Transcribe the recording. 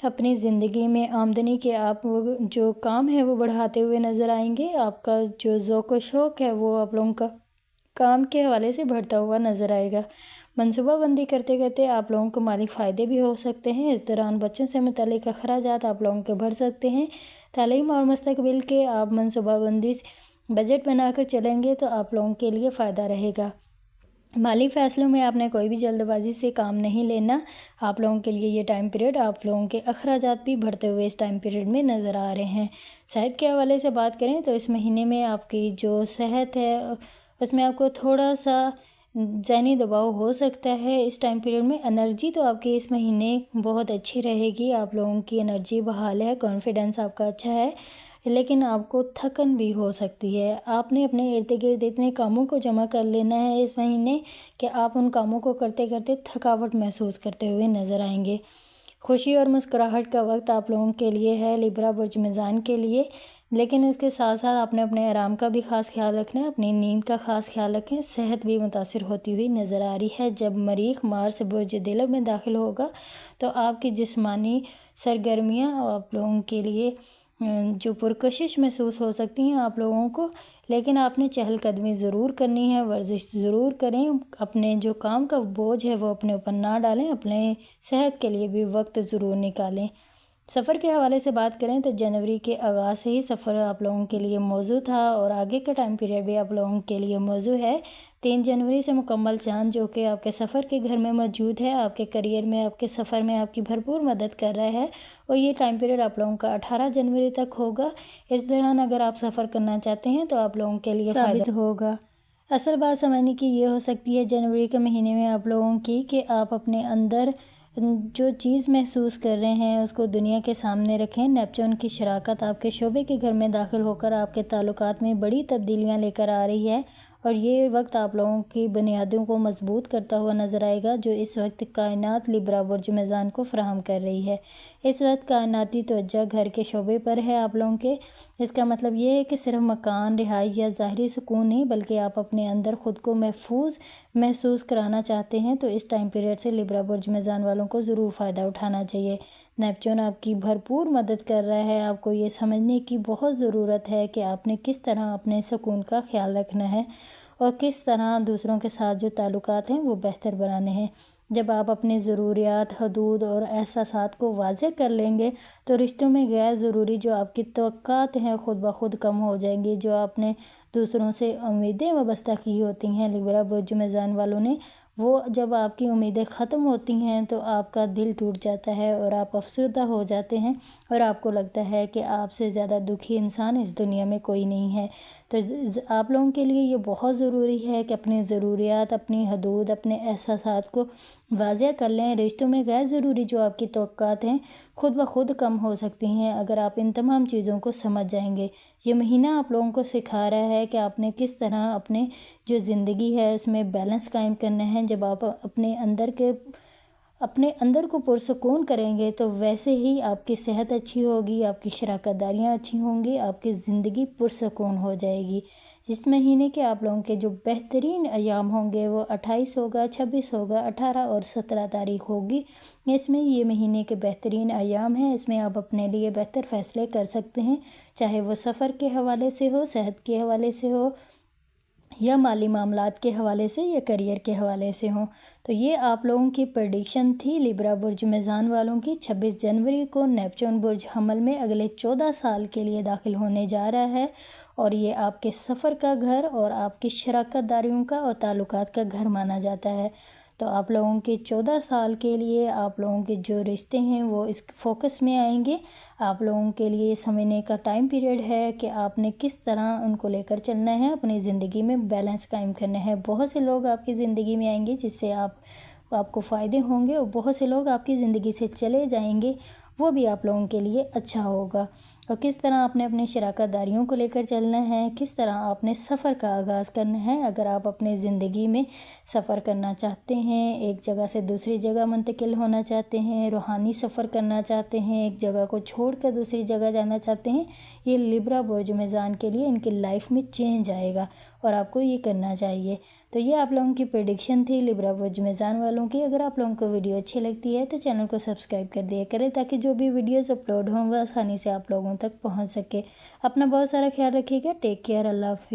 اپنی زندگی میں آمدنی کے آپ جو کام ہے وہ بڑھاتے ہوئے نظر آئیں گے۔ آپ کا جو ذوق و شوق ہے وہ آپ لوگوں کا کام کے حوالے سے بڑھتا ہوا نظر آئے گا۔ منصوبہ بندی کرتے کرتے آپ لوگوں کو مالی فائدے بھی ہو سکتے ہیں۔ اس دوران بچوں سے متعلق اخراجات آپ لوگوں کے بڑھ سکتے ہیں۔ تعلیم اور مستقبل کے آپ منصوبہ بندی بجٹ بنا کر چلیں گے تو آپ لوگوں کے لیے فائدہ رہے گا۔ مالی فیصلوں میں آپ نے کوئی بھی جلد بازی سے کام نہیں لینا۔ آپ لوگوں کے لیے یہ ٹائم پیریڈ آپ لوگوں کے اخراجات بھی بڑھتے ہوئے اس ٹائم پیریڈ میں نظر آ رہے ہیں۔ صحت کے حوالے سے بات کریں تو اس مہینے میں آپ کی جو صحت ہے اس میں آپ کو تھوڑا سا ذہنی دباؤ ہو سکتا ہے۔ اس ٹائم پیریڈ میں انرجی تو آپ کی اس مہینے بہت اچھی رہے گی۔ آپ لوگوں کی انرجی بحال ہے، کانفیڈنس آپ کا اچھا ہے، لیکن آپ کو تھکن بھی ہو سکتی ہے۔ آپ نے اپنے ارد گرد اتنے کاموں کو جمع کر لینا ہے اس مہینے کہ آپ ان کاموں کو کرتے کرتے تھکاوٹ محسوس کرتے ہوئے نظر آئیں گے۔ خوشی اور مسکراہٹ کا وقت آپ لوگوں کے لیے ہے لیبرا برج میزان کے لیے، لیکن اس کے ساتھ ساتھ آپ نے اپنے آرام کا بھی خاص خیال رکھنا ہے، اپنی نیند کا خاص خیال رکھیں۔ صحت بھی متاثر ہوتی ہوئی نظر آ رہی ہے۔ جب مریخ مارس برج دلو میں داخل ہوگا تو آپ کی جسمانی سرگرمیاں آپ لوگوں کے لیے جو پرکشش محسوس ہو سکتی ہیں آپ لوگوں کو، لیکن آپ نے چہل قدمی ضرور کرنی ہے، ورزش ضرور کریں، اپنے جو کام کا بوجھ ہے وہ اپنے اوپر نہ ڈالیں، اپنے صحت کے لیے بھی وقت ضرور نکالیں۔ سفر کے حوالے سے بات کریں تو جنوری کے آغاز سے ہی سفر آپ لوگوں کے لیے موزوں تھا اور آگے کا ٹائم پیریڈ بھی آپ لوگوں کے لیے موزوں ہے۔ 3 جنوری سے مکمل چاند جو کہ آپ کے سفر کے گھر میں موجود ہے، آپ کے کریئر میں، آپ کے سفر میں آپ کی بھرپور مدد کر رہا ہے، اور یہ ٹائم پیریڈ آپ لوگوں کا 18 جنوری تک ہوگا۔ اس دوران اگر آپ سفر کرنا چاہتے ہیں تو آپ لوگوں کے لیے ثابت ہوگا۔ اصل بات سمجھنے کی یہ ہو سکتی ہے جنوری کے مہینے میں آپ لوگوں کی کہ آپ اپنے اندر جو چیز محسوس کر رہے ہیں اس کو دنیا کے سامنے رکھیں۔ نیپچون کی شراکت آپ کے شعبے کے گھر میں داخل ہو کر آپ کے تعلقات میں بڑی تبدیلیاں لے کر آ رہی ہے، اور یہ وقت آپ لوگوں کی بنیادوں کو مضبوط کرتا ہوا نظر آئے گا جو اس وقت کائنات لیبرا برج میزان کو فراہم کر رہی ہے۔ اس وقت کائناتی توجہ گھر کے شعبے پر ہے آپ لوگوں کے۔ اس کا مطلب یہ ہے کہ صرف مکان، رہائی یا ظاہری سکون نہیں، بلکہ آپ اپنے اندر خود کو محفوظ محسوس کرانا چاہتے ہیں تو اس ٹائم پیریڈ سے لیبرا برج میزان والوں کو ضرور فائدہ اٹھانا چاہیے۔ نیپچون آپ کی بھرپور مدد کر رہا ہے۔ آپ کو یہ سمجھنے کی بہت ضرورت ہے کہ آپ نے کس طرح اپنے سکون کا خیال رکھنا ہے اور کس طرح دوسروں کے ساتھ جو تعلقات ہیں وہ بہتر بنانے ہیں۔ جب آپ اپنی ضروریات، حدود اور احساسات کو واضح کر لیں گے تو رشتوں میں غیر ضروری جو آپ کی توقعات ہیں خود بخود کم ہو جائیں گی۔ جو آپ نے دوسروں سے امیدیں وابستہ کی ہوتی ہیں لیبرا برج میزان والوں نے، وہ جب آپ کی امیدیں ختم ہوتی ہیں تو آپ کا دل ٹوٹ جاتا ہے اور آپ افسردہ ہو جاتے ہیں، اور آپ کو لگتا ہے کہ آپ سے زیادہ دکھی انسان اس دنیا میں کوئی نہیں ہے۔ تو آپ لوگوں کے لیے یہ بہت ضروری ہے کہ اپنی ضروریات، اپنی حدود، اپنے احساسات کو واضح کر لیں۔ رشتوں میں غیر ضروری جو آپ کی توقعات ہیں خود بخود کم ہو سکتی ہیں اگر آپ ان تمام چیزوں کو سمجھ جائیں گے۔ یہ مہینہ آپ لوگوں کو سکھا رہا ہے کہ آپ نے کس طرح اپنے جو زندگی ہے اس میں بیلنس قائم کرنا ہے۔ جب آپ اپنے اندر کو پرسکون کریں گے تو ویسے ہی آپ کی صحت اچھی ہوگی، آپ کی شراکت داریاں اچھی ہوں گی، آپ کی زندگی پرسکون ہو جائے گی۔ اس مہینے کے آپ لوگوں کے جو بہترین ایام ہوں گے وہ 28 ہوگا، 26 ہوگا، 18 اور 17 تاریخ ہوگی۔ اس میں یہ مہینے کے بہترین ایام ہیں۔ اس میں آپ اپنے لیے بہتر فیصلے کر سکتے ہیں، چاہے وہ سفر کے حوالے سے ہو، صحت کے حوالے سے ہو، یا مالی معاملات کے حوالے سے، یا کریئر کے حوالے سے ہوں۔ تو یہ آپ لوگوں کی پریڈکشن تھی لیبرا برج میزان والوں کی۔ 26 جنوری کو نیپچون برج حمل میں اگلے 14 سال کے لیے داخل ہونے جا رہا ہے، اور یہ آپ کے سفر کا گھر اور آپ کی شراکت داریوں کا اور تعلقات کا گھر مانا جاتا ہے۔ تو آپ لوگوں کے 14 سال کے لیے آپ لوگوں کے جو رشتے ہیں وہ اس فوکس میں آئیں گے۔ آپ لوگوں کے لیے سمجھنے کا ٹائم پیریڈ ہے کہ آپ نے کس طرح ان کو لے کر چلنا ہے، اپنی زندگی میں بیلنس قائم کرنا ہے۔ بہت سے لوگ آپ کی زندگی میں آئیں گے جس سے آپ کو فائدے ہوں گے، اور بہت سے لوگ آپ کی زندگی سے چلے جائیں گے، وہ بھی آپ لوگوں کے لیے اچھا ہوگا۔ اور کس طرح آپ نے اپنے شراکت داریوں کو لے کر چلنا ہے، کس طرح آپ نے سفر کا آغاز کرنا ہے۔ اگر آپ اپنے زندگی میں سفر کرنا چاہتے ہیں، ایک جگہ سے دوسری جگہ منتقل ہونا چاہتے ہیں، روحانی سفر کرنا چاہتے ہیں، ایک جگہ کو چھوڑ کر دوسری جگہ جانا چاہتے ہیں، یہ لیبرا برج میزان کے لیے ان کی لائف میں چینج آئے گا اور آپ کو یہ کرنا چاہیے۔ تو یہ آپ لوگوں کی پریڈکشن تھی لبرا برج میزان والوں کی۔ اگر آپ لوگوں کو ویڈیو اچھی لگتی ہے تو چینل کو سبسکرائب کر دیا کریں تاکہ جو بھی ویڈیوز اپلوڈ ہوں وہ آسانی سے آپ لوگوں تک پہنچ سکے۔ اپنا بہت سارا خیال رکھیے گا۔ Take care. اللہ حافظ۔